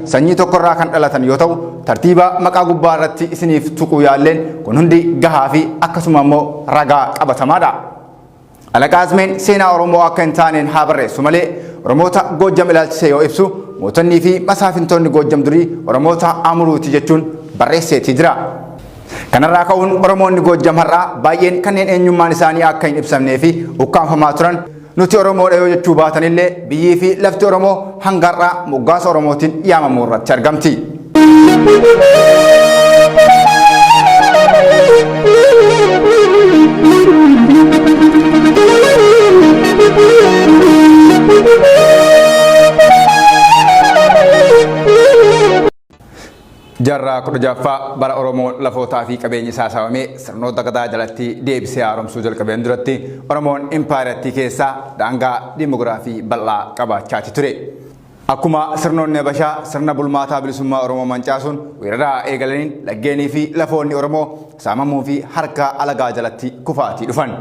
sanyii tokkorraa kan dhalatan yoo ta'u tartiiba maqaa gubbaa irratti isiniif tuquu yaalleen kun hundi gahaa fi akkasuma immoo ragaa qabatamaadha. Alaqaa Azmeen seenaa Oromoo akka hin taaneen haa barreessu malee Oromoota Goojjam ilaalchisee yoo ibsu mootonnii fi masaafintoonni Goojjam durii Oromoota Amuruuti jechuun barreesseetii jira. Kanarraa ka'uun Oromoonni Goojjam har'aa baay'een kanneen eenyummaan isaanii akka hin ibsamnee fi ukkaanfamaa turan nuti Oromoodha yoo jechuu baatanillee biyyii fi lafti Oromoo hanga har'aa moggaasa Oromootiin yaamamuu irratti argamti. Jarraa kudha jaffaa bara Oromoo lafootaa fi qabeenyi isaa saamamee sirnoota gadaa jalatti deebisee haaromsuu jalqabeen duratti Oromoon impaayiraattii keessaa daangaa diimoogiraafii bal'aa qabaachaati ture. Akkuma sirnoonni Habashaa sirna bulmaataa bilisummaa Oromoo mancaasuun weeraraa eegalaniin laggeenii fi lafoonni Oromoo saamamuu fi harka alagaa jalatti kufaatii dhufan.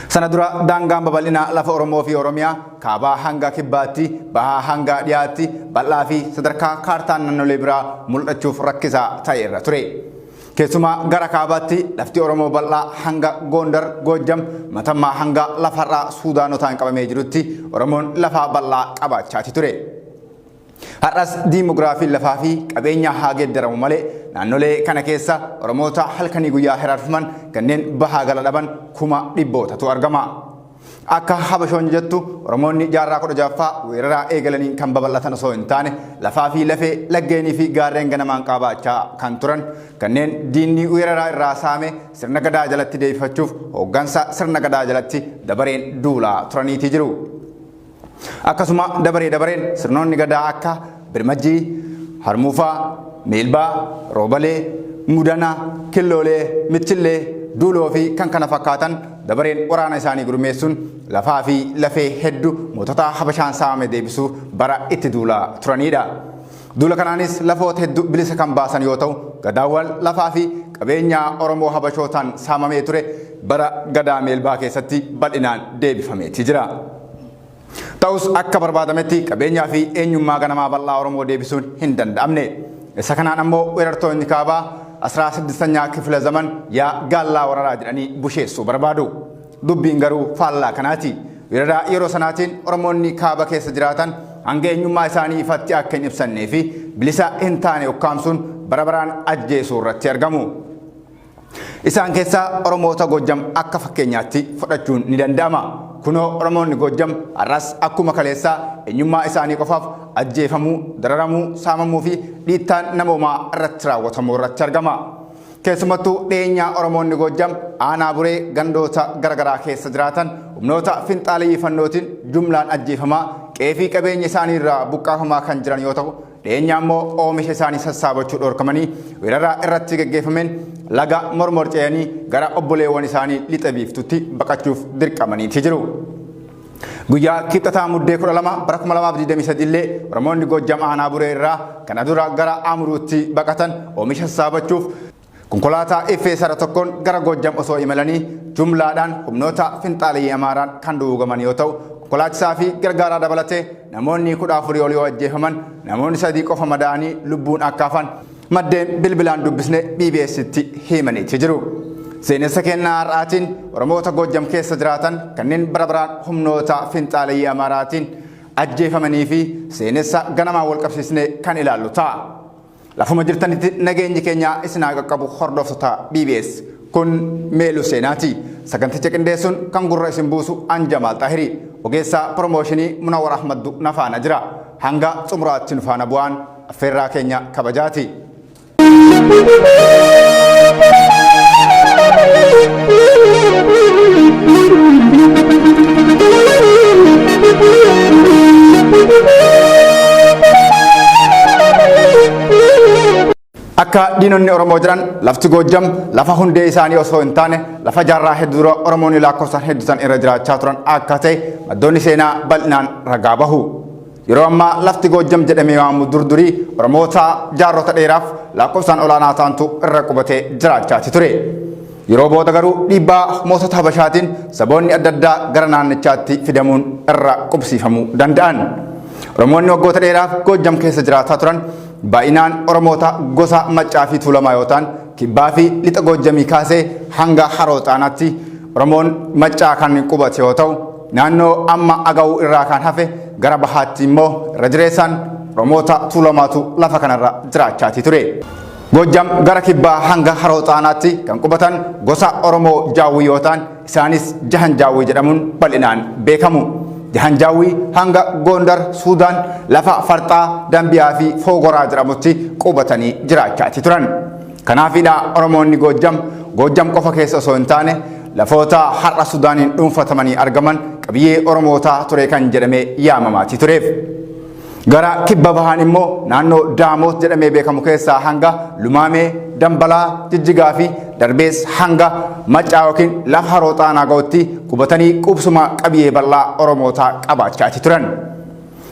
Sana dura daangaan babal'inaa lafa Oromoo fi Oromiyaa kaabaa hanga kibbaatti bahaa hanga dhiyaatti bal'aa fi sadarkaa kaartaan naannolee biraa mul'achuuf rakkisaa ta'eerra ture. Keessumaa gara kaabaatti lafti Oromoo bal'aa hanga Gondar, Goojjam, Matammaa hanga lafarraa Suudaanotaan qabamee jirutti Oromoon lafa bal'aa qabaachaati ture. Har'as diimoogiraafiin lafaa fi qabeenya haa geeddaramu malee naannolee kana keessa Oromoota halkanii guyyaa hiraarfaman kanneen bahaa gala dhaban kuma dhibbootatu argama. Akka Habashoon jettu Oromoonni jaarraa kudha jaffaa weeraraa eegalaniin kan babal'atan osoo hin taane lafaa fi lafee laggeenii fi gaarreen ganamaan qabaachaa kan turan kanneen diinni weeraraa irraa saame sirna gadaa jalatti deebifachuuf hooggansa sirna gadaa jalatti dabareen duulaa turaniitii jiru. Akkasuma dabareen sirnoonni gadaa akka Birmajjii, Harmuufaa, Meelbaa, Roobalee, Mudanaa, Killoolee, Michillee, Duuloo fi kan kana fakkaatan dabareen waraana isaanii gurmeessuun lafaa fi lafee hedduu mootota Habashaan saamame deebisuu bara itti duulaa turanidha. Duula kanaanis lafoota hedduu bilisa kan baasan yoo ta'u gadaawwan lafaa fi qabeenya Oromoo Habashootaan saamamee ture bara gadaa Meelbaa keessatti bal'inaan deebifameetii jira. Ta'us akka barbaadametti qabeenyaa fi eenyummaa ganamaa bal'aa Oromoo deebisuun hin danda'amne. Isa kanaan ammoo weerartoonni kaabaa 16ffaa kifila zaman yaa gaallaa wararaa jedhanii busheessuu barbaadu. Dubbiin garuu faallaa kanaati. Weeraraa yeroo sanaatiin Oromoonni kaaba keessa jiraatan hanga eenyummaa isaanii ifatti akka hin ibsannee fi bilisa hin taane ukkaamsuun bara baraan ajjeesuu irratti argamu. Isaan keessaa Oromoota Goojjam akka fakkeenyaatti fudhachuun ni danda'ama. Kunoo Oromoonni Goojjam har'as akkuma kaleessaa eenyummaa isaanii qofaaf ajjeefamuu, dararamuu, saamamuu fi dhiittaan namoomaa irratti raawwatamuu irratti argama. Keessumattuu dhiyeenyaa Oromoonni Goojjam aanaa buree gandoota garaagaraa keessa jiraatan humnoota finxaaleyyifannootiin jumlaan ajjeefamaa qeefii qabeenya isaanii irraa buqqaafamaa kan jiran yoo ta'u dhiyeenyaa immoo oomisha isaanii sassaabachuu dhorkamanii weeraraa irratti gaggeeffameen laga mormor ce'anii gara obboleewwan isaanii lixa biiftutti baqachuuf dirqamaniiti jiru. Guyyaa kibxataa muddee 12 bara 2023 illee Oromoonni Goojjam aanaa buree irraa kana dura gara Amuruutti baqatan oomisha sassaabachuuf konkolaataa Effee Sara tokkoon gara Goojjam osoo imalanii jumlaadhaan humnoota finxaaleyyii Amaaraan kan duugaman yoo ta'u konkolaachisaa fi gargaaraa dabalatee namoonni 14 olii ajjeefaman namoonni 3 qofa madaa'anii lubbuun akka hafan maddeen bilbilaan dubbisne BBS'tti himaniiti jiru. Seenessa kennaa har'aatiin Oromoota Goojjam keessa jiraatan kanneen bara baraan humnoota finxaaleyyii Amaaraatiin ajjeefamanii fi seenessa ganamaan wal qabsiisnee kan ilaallu ta'a. Lafuma jirtanitti nageenyi keenya isinaa qaqqabu hordoftota BBS kun meeluu seenaati. Saganticha qindeessuun kan gurra isin buusu Anjamaal Xaahiri ogeessaa promooshinii Munawwar Ahmaddu nafaana jira. Hanga xumuraatti nu faana bu'aan affeerraa keenya kabajaati. Akka diinonni Oromoo jiran lafti Goojjam lafa hundee isaanii osoo hin taane lafa jaarraa hedduu dura Oromoonni lakkoofsaan hedduutan irra jiraachaa turan akka ta'e maddoonni seenaa bal'inaan ragaa bahu. Yeroo ammaa lafti Goojjam jedhamee waamamu durdurii Oromoota jaarrota dheeraaf lakkoofsaan olaanaa ta'antu irra qubatee jiraachaati ture. Yeroo booda garuu dhiibbaa mootota Habashaatiin saboonni adda addaa gara naannichaatti fidamuun irra qubsiifamuu danda'an. Oromoonni waggoota dheeraaf Goojjam keessa jiraataa turan baay'inaan Oromoota gosa Maccaa fi Tuulamaa yoo ta'an kibbaa fi lixa Goojjamii kaasee hanga Haroo Xaanaatti Oromoon Maccaa kan qubate yoo ta'u naannoo amma Aga'uu irraa kan hafe gara bahaatti immoo irra jireessaan Oromoota Tuulamaatu lafa kanarra jiraachaati ture. Goojjam gara kibbaa hanga Haroo Xaanaatti kan qubatan gosa Oromoo Jaawwii yoo ta'an isaanis Jahan Jaawwii jedhamuun bal'inaan beekamu. Jahan Jaawwii hanga Gondar Suudaan lafa Farxaa Dambiyaa fi Fogoraa jedhamutti qubatanii jiraachaati turan. Kanaafidha Oromoonni Goojjam qofa keessa osoo hin taane lafoota har'a Suudaaniin dhuunfatamanii argaman qabiyyee Oromootaa ture kan jedhamee yaamamaati tureef. Gara kibba bahaan immoo naannoo Daamoot jedhamee beekamu keessaa hanga Lumaamee, Dambalaa, Jijjigaa fi darbees hanga Maccaa yookiin lafa Haroo Xaanaa ga'utti qubatanii qubsuma qabiyyee bal'aa Oromootaa qabaachaati turan.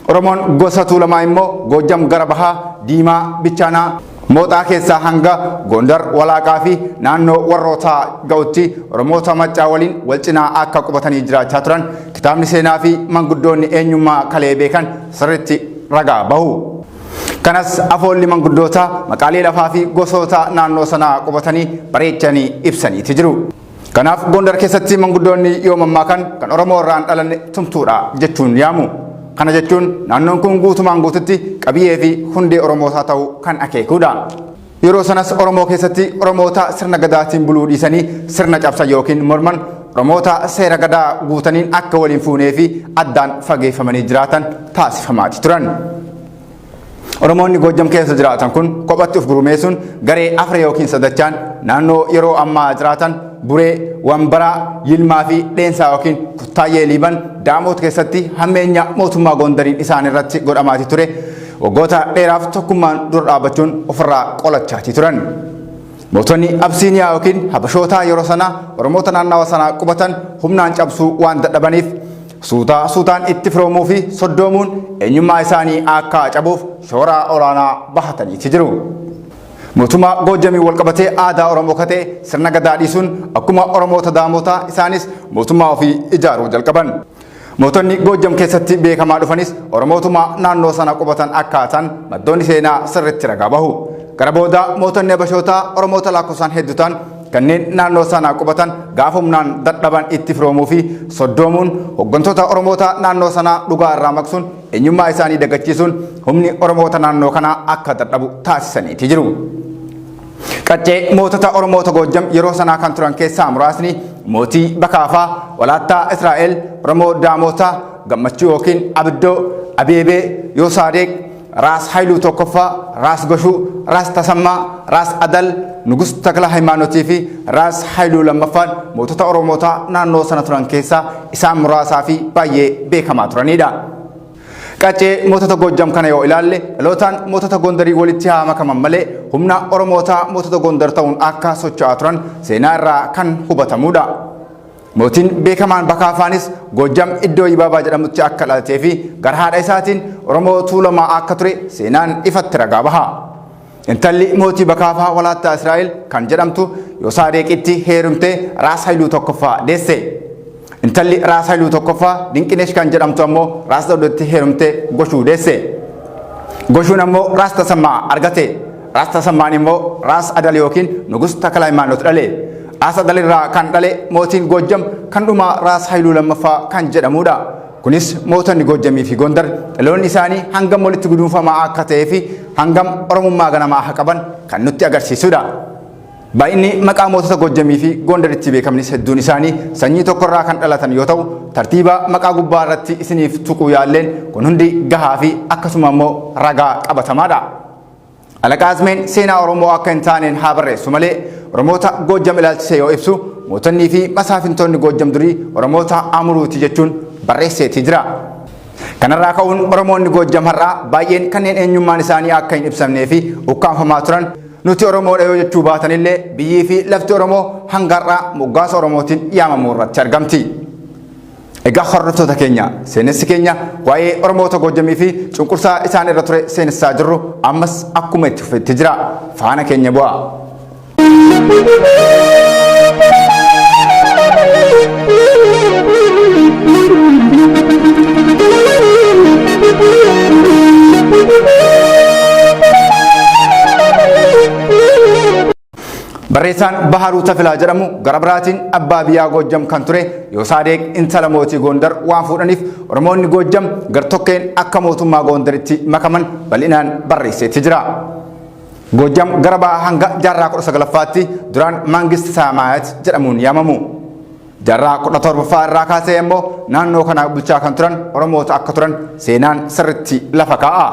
Oromoon gosa Tuulamaa immoo Goojjam gara bahaa Diimaa, Bichaanaa, Mooxaa keessaa hanga Gondar, Walaaqaa fi naannoo Warrootaa ga'utti Oromoota Maccaa waliin wal cinaa akka qubatanii jiraachaa turan kitaabni seenaa fi manguddoonni eenyummaa kalee beekan sirriitti ragaa bahu. Kanas afoolli manguddoota maqaalee lafaa fi gosoota naannoo sanaa qubatanii bareechanii ibsaniiti jiru. Kanaaf Gondar keessatti manguddoonni yoo mammaakan kan Oromoo irraan dhalanne tumtuudha jechuun yaamu. Kana jechuun naannoon kun guutumaan guututti qabiyyee fi hundee Oromootaa ta'uu kan akeekudha. Yeroo sanas Oromoo keessatti Oromoota sirna gadaatiin buluu dhiisanii sirna cabsan yookiin morman Oromoota seera gadaa guutaniin akka waliin fuunee fi addaan fageeffamanii jiraatan taasifamaati turan. Oromoonni Goojjam keessa jiraatan kun kophatti of gurmeessuun garee afra yookiin sadachaan naannoo yeroo ammaa jiraatan Buree, Wambaraa, Yilmaa fi Dheensaa yookiin Kuttaayyee Liiban Daamoot keessatti hammeenya mootummaa Gondariin isaan irratti godhamaati ture. Waggoota dheeraaf tokkummaan dura dhaabbachuun ofirraa qolachaati turan. Mootonni Absiiniyaa yookiin Habashootaa yeroo sana Oromoota naannawa sanaa qubatan humnaan cabsuu waan dadhabaniif suutaan itti firoomuu fi soddoomuun eenyummaa isaanii akka cabuuf shoora olaanaa bahataniiti jiru. Mootummaa Goojjamii wal qabatee aadaa Oromoo katee sirna gadaa dhiisuun akkuma Oromoota Daamotaa isaanis mootummaa ofii ijaaruu jalqaban. Mootonni Goojjam keessatti beekamaa dhufanis Oromootuma naannoo sana qubatan akkaataan maddoonni seenaa sirriitti ragaa bahu. Gara booda mootonni Habashootaa Oromoota lakkoofsaan hedduu ta'an kanneen naannoo sana qubatan gaafa humnaan dadhaban itti firoomuu fi soddoomuun hooggantoota Oromoota naannoo sana dhugaa irraa maqsuun eenyummaa isaanii dagachiisuun humni Oromoota naannoo kanaa akka dadhabu taasisaniiti jiru. Qaccee mootota Oromoota Goojjam yeroo sanaa kan turan keessaa muraasni mootii Bakaafaa, Walaattaa Israa'el, Oromoo Daamotaa, Gammachuu yookiin Abiddoo, Abeebee, Yoosaadeq, Raas Haayiluu Tokkoffaa, Raas Goshuu, Raas Tasammaa, Raas Adal, Nugus Taklaa Hayimaanotii fi Raas Haayiluu lammaffaan mootota Oromoota naannoo sana turan keessaa isaan muraasaa fi baay'ee beekamaa turanidha. Qaccee mootota Goojjam kana yoo ilaalle dhalootaan mootota Gondarii walitti haa makaman malee humna Oromoota mootota Gondar ta'uun akka socho'aa turan seenaa irraa kan hubatamudha. Mootiin beekamaan Bakaafaanis Goojjam iddoo Yibaabaa jedhamutti akka dhalatee fi gara haadha isaatiin Oromoo Tuulamaa akka ture seenaan ifatti ragaa baha. Intalli mootii Bakaafaa Walaattaa Israa'el kan jedhamtu Yoosaadeqitti heerumtee Raas Haayiluu Tokkoffaa deesse. Intalli Raas Haayiluu Tokkoffaa Dinqineesh kan jedhamtu ammoo Raas Dawuditti heerumtee Goshuu deesse. Goshuun ammoo Raas Tasammaa argate. Raas Tasammaan immoo Raas Adal yookiin Nugus Taklaa Hayimaanoot dhale. Raas Adal irraa kan dhale mootiin Goojjam kan dhumaa Raas Haayiluu lammaffaa kan jedhamudha. Kunis mootonni Goojjamii fi Gondar dhaloonni isaanii hangam walitti guduunfamaa akka ta'ee fi hangam Oromummaa ganamaa akka qaban kan nutti agarsiisudha. Baay'inni maqaa mootota Goojjamii fi Gondaritti beekamnis hedduun isaanii sanyii tokkorraa kan dhalatan yoo ta'u tartiiba maqaa gubbaa irratti isiniif tuquu yaalleen kun hundi gahaa fi akkasuma immoo ragaa qabatamaadha. Alaqaazmeen seenaa Oromoo akka hin taaneen haa barreessu malee Oromoota Goojjam ilaalchisee yoo ibsu mootonnii fi masaafintoonni Goojjam durii Oromoota Amuruuti jechuun barreesseetii jira. Kanarraa ka'uun Oromoonni Goojjam har'aa baay'een kanneen eenyummaan isaanii akka hin ibsamnee fi ukkaanfamaa turan nuti Oromoodha yoo jechuu baatanillee biyyii fi lafti Oromoo hanga har'aa moggaasa Oromootiin yaamamuu irratti argamti. Egaa hordoftoota keenya seenessi keenya waa'ee Oromoota Goojjamii fi cunqursaa isaan irra ture seenessaa jirru ammas akkuma itti fufetti jira. Faana keenya bu'aa. Thank you. Barreessaan Baharuu Tafilaa jedhamu gara biraatiin abbaa biyyaa Goojjam kan ture yoo Saadeq intala mootii Gondar waan fuudhaniif Oromoonni Goojjam gartokkeen akka mootummaa Gondaritti makaman bal'inaan barreesseetti jira. Goojjam gara bahaa hanga jaarraa 19ffaatti duraan Mangist Saamaayat jedhamuun yaamamu. Jaarraa 17ffaa irraa kaasee immoo naannoo kana bulchaa kan turan Oromoota akka turan seenaan sirriitti lafa kaa'a.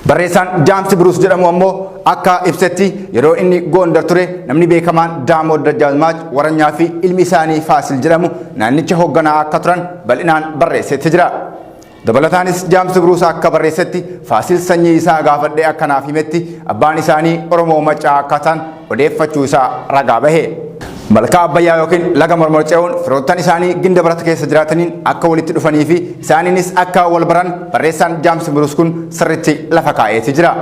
Barreessaan James Bruce jedhamu ammoo akka ibsetti yeroo inni Gondar ture namni beekamaan Daamood Dajjaalmaach Waranyaa fi ilmi isaanii Faasil jedhamu naannicha hoogganaa akka turan bal'inaan barreesseetti jira. Dabalataanis James Bruce akka barreessetti Faasil sanyii isaa gaafadhee akkanaaf himetti abbaan isaanii Oromoo Maccaa akka ta'an odeeffachuu isaa ragaa bahe. Malkaa Abbayyaa yookiin laga Mormorce'uun firoottan isaanii ginda barata keessa jiraataniin akka walitti dhufanii fi isaaniinis akka wal baran barreessaan James Bruce kun sirriitti lafa kaa'eeti jira.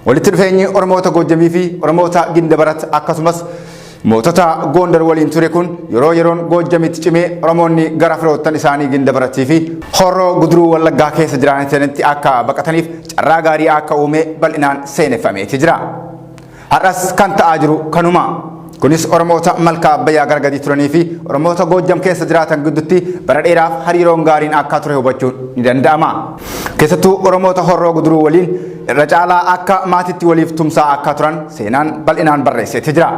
Walitti dhufeenyi Oromoota Goojjamii fi Oromoota ginda barata akkasumas mootota Gondar waliin ture kun yeroo yeroon Goojjamitti cimee Oromoonni gara firoottan isaanii ginda baratii fi Horroo Guduruu Wallaggaa keessa jiraatanitti akka baqataniif carraa gaarii akka uume bal'inaan seeneffameeti jira. Har'as kan ta'aa jiru kanuma. Kunis Oromoota Malkaa Abbayyaa gargadii turanii fi Oromoota Goojjam keessa jiraatan gidduutti bara dheeraaf hariiroon gaariin akka ture hubachuun ni danda'ama. Keessattuu Oromoota Horroo Guduruu waliin irra caalaa akka maatitti waliif tumsaa akka turan seenaan bal'inaan barreesseetti jira.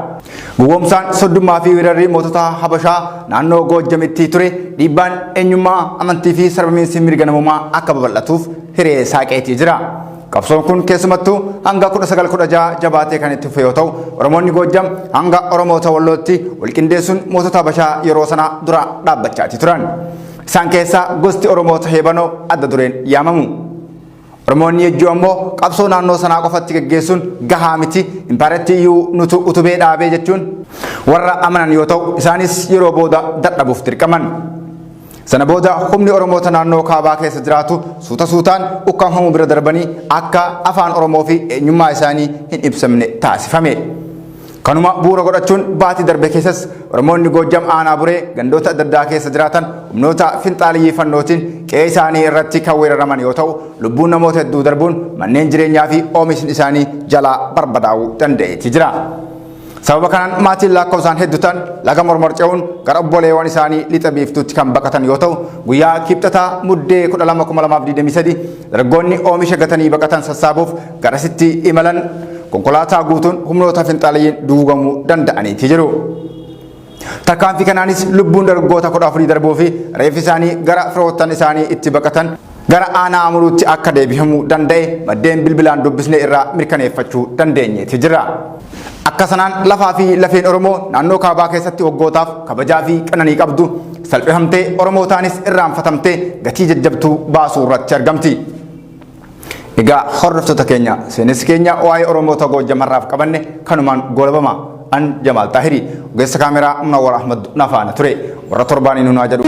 Gowwoomsaan soddummaa fi weerarri mootota Habashaa naannoo Goojjamitti ture dhiibbaan eenyummaa amantii fi sarbamiinsi mirga namummaa akka babal'atuuf hiree saaqeetii jira. Qabsoon kun keessumattuu hanga 1916 jabaatee kan itti fufe yoo ta'u Oromoonni Goojjam hanga Oromoota Wallootti walqindeessuun mootota Habashaa yeroo sana dura dhaabbachaati turan. Isaan keessaa gosti Oromoota Heebanoo adda dureen yaamamu. Oromoonni Yejjoo ammoo qabsoo naannoo sanaa qofatti gaggeessuun gahaa miti impaaretti iyyuu nutu utubee dhaabee jechuun warra amanan yoo ta'u isaanis yeroo booda dadhabuuf dirqaman. Sana booda humni Oromoota naannoo kaabaa keessa jiraatu suuta suutaan ukkaamfamuu bira darbanii akka afaan Oromoo fi eenyummaa isaanii hin ibsamne taasifame. Kanuma bu'uura godhachuun baatii darbe keessas Oromoonni Goojjam aanaa buree gandoota adda addaa keessa jiraatan humnoota finxaaliyyii fannootiin qe'ee isaanii irratti kan weeraraman yoo ta'u lubbuun namoota hedduu darbuun manneen jireenyaa fi oomishni isaanii jalaa barbadaa'uu danda'eeti jira. Sababa kanaan maatiin lakkoofsaan hedduu ta'an laga Mormorce'uun gara obboleewwan isaanii lixa biiftuutti kan baqatan yoo ta'u guyyaa kibxataa muddee 12/2023 dargaggoonni oomisha gatanii baqatan sassaabuuf garasitti imalan konkolaataa guutuun humnoota finxaaliyiin duugamuu danda'aniiti jiru. Tarkaanfii kanaanis lubbuun dargaggoota 14 darbuu fi reeffi isaanii gara firoottan isaanii itti baqatan gara aanaa Amuruutti akka deebifamuu danda'e maddeen bilbilaan dubbisnee irraa mirkaneeffachuu dandeenyeeti jira. Akka sanaan lafaa fi lafeen Oromoo naannoo kaabaa keessatti waggootaaf kabajaa fi qananii qabdu salphifamtee Oromootaanis irraanfatamtee gatii jajjabtuu baasuu irratti argamti. Egaa hordoftoota keenya seenessi keenya waa'ee Oromoota Goojjamarraaf qabanne kanumaan goolabama. An Jamaal Taahiri ogeessa kaameraa Munawwar Ahmad nafaana ture warra torbaaniin hunaa jedhu.